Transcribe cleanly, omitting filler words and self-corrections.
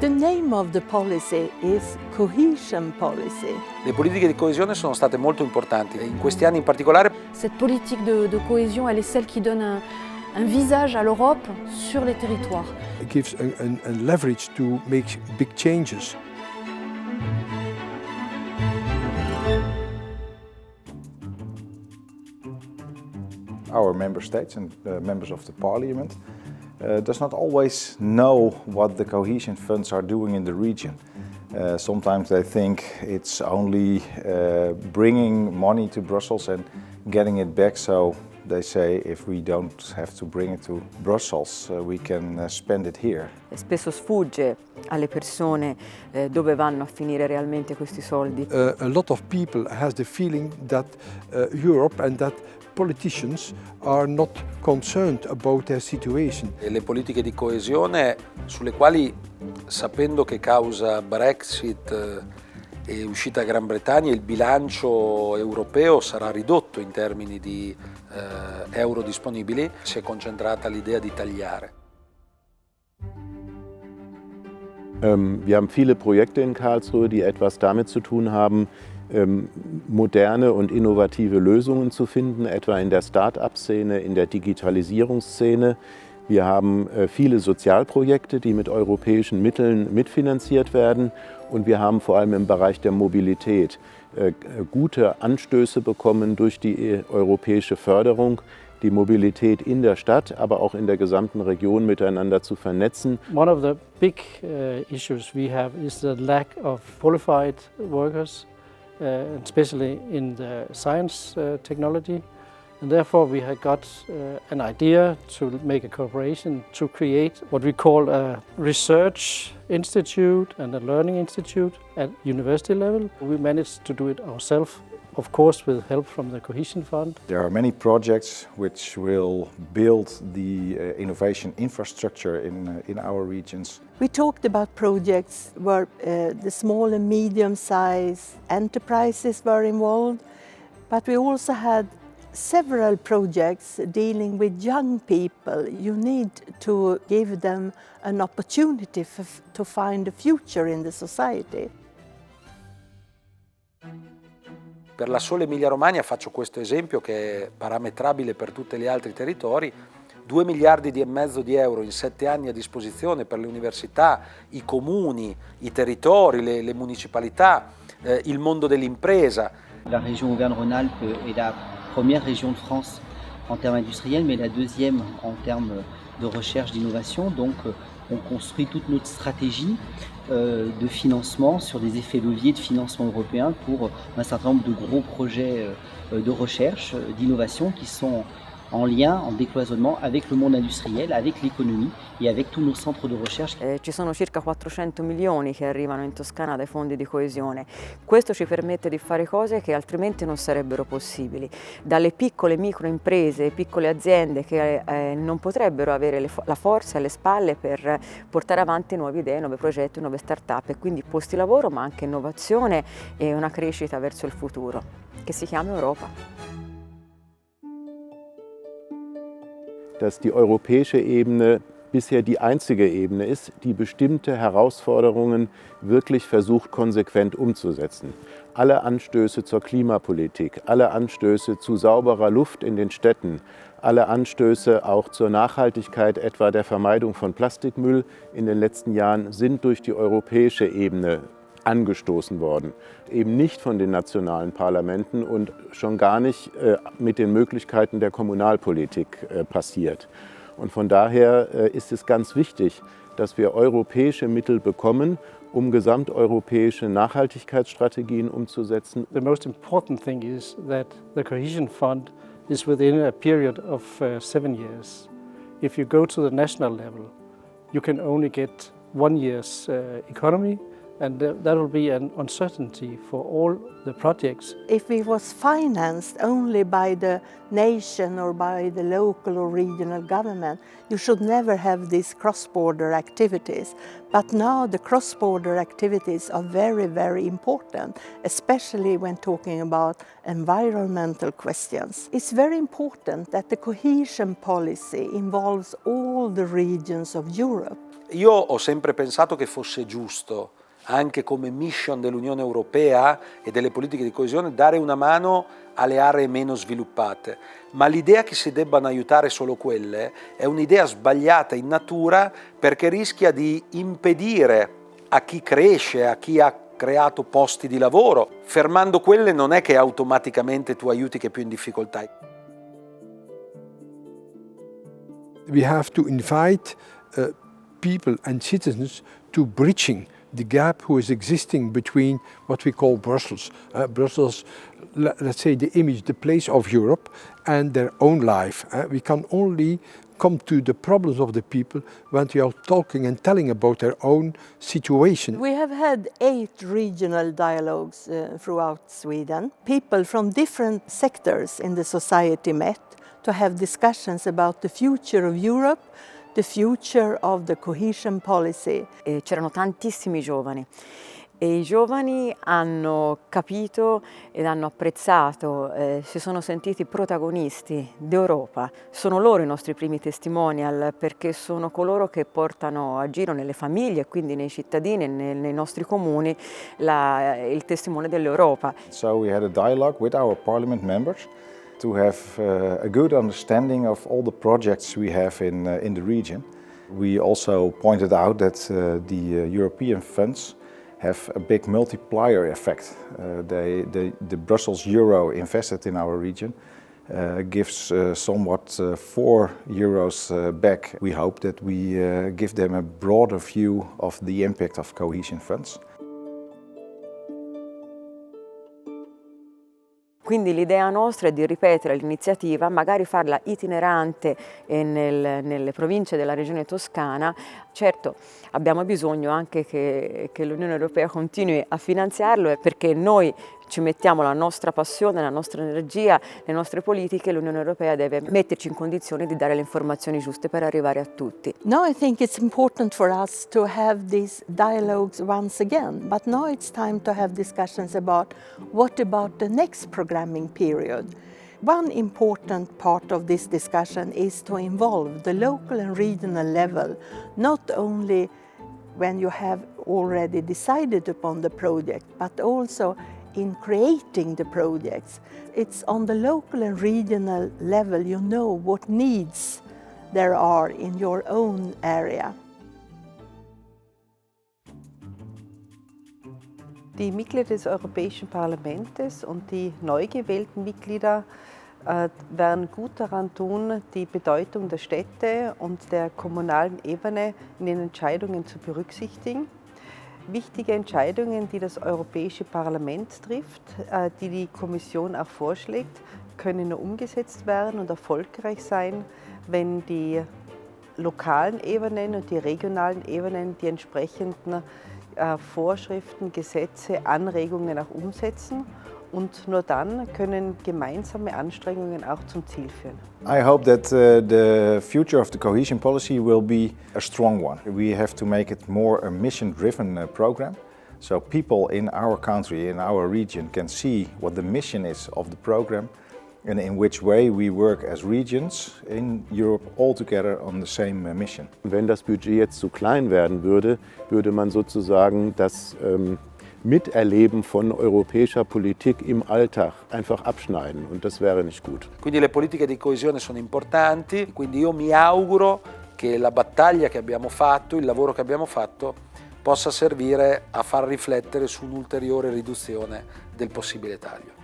The name of the policy is Cohesion Policy. Le politiche di coesione sono state molto importanti in questi anni in particolare. Cette politique de cohésion, elle est celle qui donne un visage à l'Europe sur les territoires. It gives a leverage to make big changes. Our member states and members of the parliament does not always know what the cohesion funds are doing in the region. Sometimes they think it's only bringing money to Brussels and getting it back, so they say if we don't have to bring it to Brussels, we can spend it here. Spesso sfugge alle persone dove vanno a finire realmente questi soldi. A lot of people has the feeling that Europe and that politicians are not concerned about their situation. E le politiche di coesione sulle quali, sapendo che causa Brexit e uscita Gran Bretagna, il bilancio europeo sarà ridotto in termini di euro disponibili, si è concentrata l'idea di tagliare. Wir haben viele Projekte in Karlsruhe, die etwas damit zu tun haben, moderne und innovative Lösungen zu finden, etwa in der Start-up-Szene, in der Digitalisierungsszene. Wir haben viele Sozialprojekte, die mit europäischen Mitteln mitfinanziert werden, und wir haben vor allem im Bereich der Mobilität gute Anstöße bekommen durch die europäische Förderung, die Mobilität in der Stadt, aber auch in der gesamten Region miteinander zu vernetzen. One of the big issues we have is the lack of qualified workers, especially in the science technology. And therefore we had got an idea to make a cooperation to create what we call a research institute and a learning institute at university level. We managed to do it ourselves, of course with help from the Cohesion Fund. There are many projects which will build the innovation infrastructure in our regions. We talked about projects where the small and medium-sized enterprises were involved, but we also had several projects dealing with young people. You need to give them an opportunity to find a future in the society. Per la sola Emilia-Romagna faccio questo esempio che è parametrabile per tutti gli altri territori. 2,5 miliardi di euro in 7 anni a disposizione per le università, i comuni, i territori, le municipalità, il mondo dell'impresa. La région Auvergne-Rhône-Alpes est la première région de France en termes industriels, mais la deuxième en termes de recherche d'innovation. Donc on construit toute notre stratégie de financement sur des effets leviers de financement européen pour un certain nombre de gros projets de recherche, d'innovation qui sont en lien, en décloisonnement avec le monde industriel, avec l'économie e avec tous nos centri di ricerca. Ci sono circa 400 milioni che arrivano in Toscana dai fondi di coesione. Questo ci permette di fare cose che altrimenti non sarebbero possibili. Dalle piccole microimprese, piccole aziende che non potrebbero avere la forza e le spalle per portare avanti nuove idee, nuovi progetti, nuove start-up, e quindi posti di lavoro, ma anche innovazione e una crescita verso il futuro, che si chiama Europa. Dass die europäische Ebene bisher die einzige Ebene ist, die bestimmte Herausforderungen wirklich versucht, konsequent umzusetzen. Alle Anstöße zur Klimapolitik, alle Anstöße zu sauberer Luft in den Städten, alle Anstöße auch zur Nachhaltigkeit, etwa der Vermeidung von Plastikmüll in den letzten Jahren, sind durch die europäische Ebene angestoßen worden. Eben nicht von den nationalen Parlamenten und schon gar nicht mit den Möglichkeiten der Kommunalpolitik passiert. Und von daher ist es ganz wichtig, dass wir europäische Mittel bekommen, um gesamteuropäische Nachhaltigkeitsstrategien umzusetzen. The most important thing is that the Cohesion Fund is within a period of 7 years. If you go to the national level, you can only get 1 year's economy. And that will be an uncertainty for all the projects. If it was financed only by the nation or by the local or regional government, you should never have these cross-border activities. But now the cross-border activities are very, very important, especially when talking about environmental questions. It's very important that the cohesion policy involves all the regions of Europe. Io ho sempre pensato che fosse giusto, anche come mission dell'Unione Europea e delle politiche di coesione, dare una mano alle aree meno sviluppate, ma l'idea che si debbano aiutare solo quelle è un'idea sbagliata in natura, perché rischia di impedire a chi cresce, a chi ha creato posti di lavoro. Fermando quelle non è che automaticamente tu aiuti chi è più in difficoltà. We have to invite people and citizens to bridging the gap who is existing between what we call Brussels. Brussels, let's say the image, the place of Europe, and their own life. We can only come to the problems of the people when we are talking and telling about their own situation. We have had 8 regional dialogues throughout Sweden. People from different sectors in the society met to have discussions about the future of Europe, the future of the cohesion policy. C'erano tantissimi giovani e i giovani hanno capito ed hanno apprezzato, si sono sentiti protagonisti d'Europa. Sono loro i nostri primi testimonial, perché sono coloro che portano a giro nelle famiglie, quindi nei cittadini, nei nostri comuni, il testimone dell'Europa. So we had a dialogue with our parliament members to have a good understanding of all the projects we have in the region. We also pointed out that the European funds have a big multiplier effect. The Brussels euro invested in our region gives somewhat 4 euros back. We hope that we give them a broader view of the impact of cohesion funds. Quindi l'idea nostra è di ripetere l'iniziativa, magari farla itinerante nelle province della regione toscana. Certo, abbiamo bisogno anche che l'Unione Europea continui a finanziarlo, perché noi ci mettiamo la nostra passione, la nostra energia, le nostre politiche. L'Unione Europea deve metterci in condizione di dare le informazioni giuste per arrivare a tutti. Now I think it's important for us to have these dialogues once again, but now it's time to have discussions about what about the next programming period. One important part of this discussion is to involve the local and regional level, not only when you have already decided upon the project, but also in creating the projects. It's on the local and regional level you know what needs there are in your own area. Die Mitglieder des Europäischen Parlaments und die neu gewählten Mitglieder werden gut daran tun, die Bedeutung der Städte und der kommunalen Ebene in den Entscheidungen zu berücksichtigen. Wichtige Entscheidungen, die das Europäische Parlament trifft, die die Kommission auch vorschlägt, können nur umgesetzt werden und erfolgreich sein, wenn die lokalen Ebenen und die regionalen Ebenen die entsprechenden Vorschriften, Gesetze, Anregungen auch umsetzen. Und nur dann können gemeinsame Anstrengungen auch zum Ziel führen. I hope that the future of the cohesion policy will be a strong one. We have to make it more a mission-driven program, so people in our country, in our region, can see what the mission is of the program and in which way we work as regions in Europe all together on the same mission. Wenn das Budget jetzt zu klein werden würde, würde man sozusagen das Miterleben von europäischer Politik im Alltag einfach abschneiden, und das wäre nicht gut. Quindi le politiche di coesione sono importanti, quindi io mi auguro che la battaglia che abbiamo fatto, il lavoro che abbiamo fatto, possa servire a far riflettere su un'ulteriore riduzione del possibile taglio.